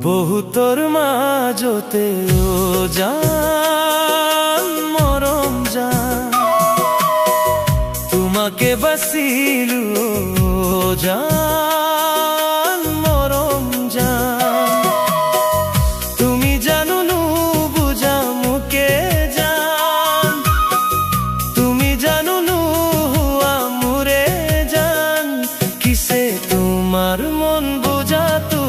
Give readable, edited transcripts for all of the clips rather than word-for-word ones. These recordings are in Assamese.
বহুতর মাজতে ও জান মরম জান, তোমাকে বাসিলু ও জান মরম জান। তুমি জানো নু বুঝা মুকে জান, তুমি জানো নু হুয়া মুরে জান, কিসে তোমার মন বুঝা তু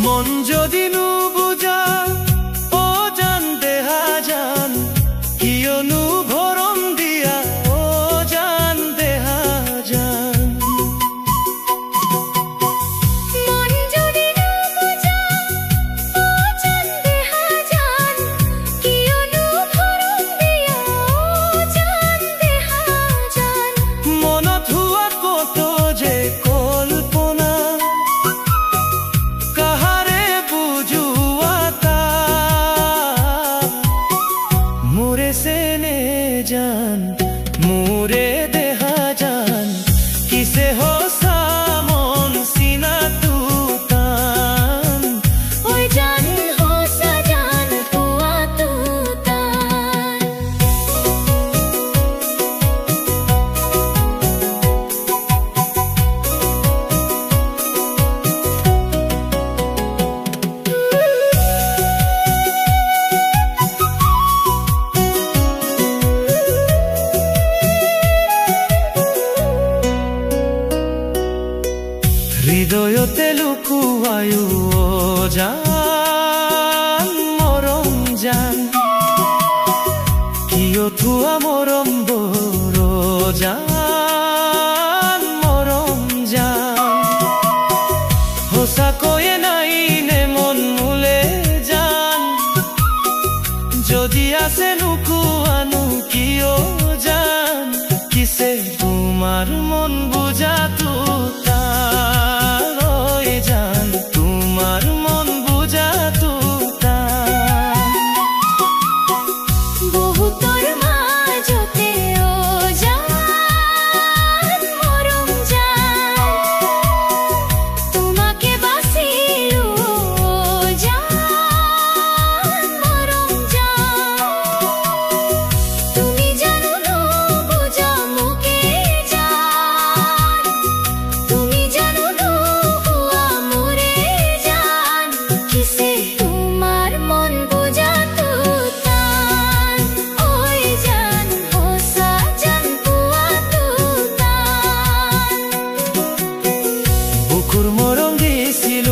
মন যদি নু বুঝা ও জান দেহা জান, কিয় নু ভরম দিয়া ও জান দেহা জান। মন যদি নু বুঝা ও জান দেহা জান, কিয় নু ভরম দিয়া ও জান দেহা জান। মনত হুয়া কত যে কল্পনা, जान मुरे देहा जान, किसे हो सामोन सीना तू तान, ओए जान हो सा जान हुआ तू तान। হৃদয়তে লুকুয়ায়ু ও জান মরম জান, কিয় থুয়া মরম বড় জান মরম জান। হোসা কয়ে নাই নে মন মুলে জান, যদি আসে লুকুয়ানু কিয় জান, কিসে তোমার মন বুঝা তু মরম দিছিল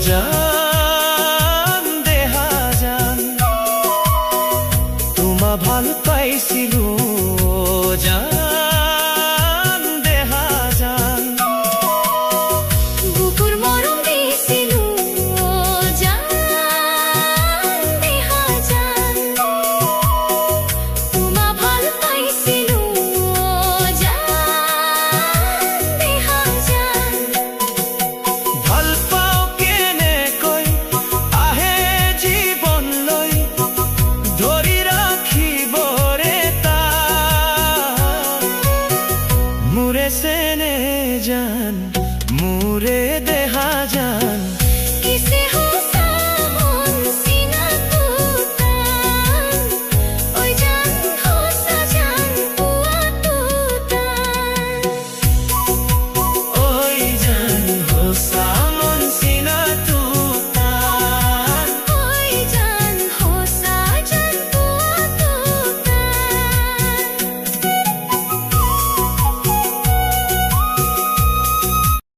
জান দেহা জান, তোমা ভাল পাইছিলো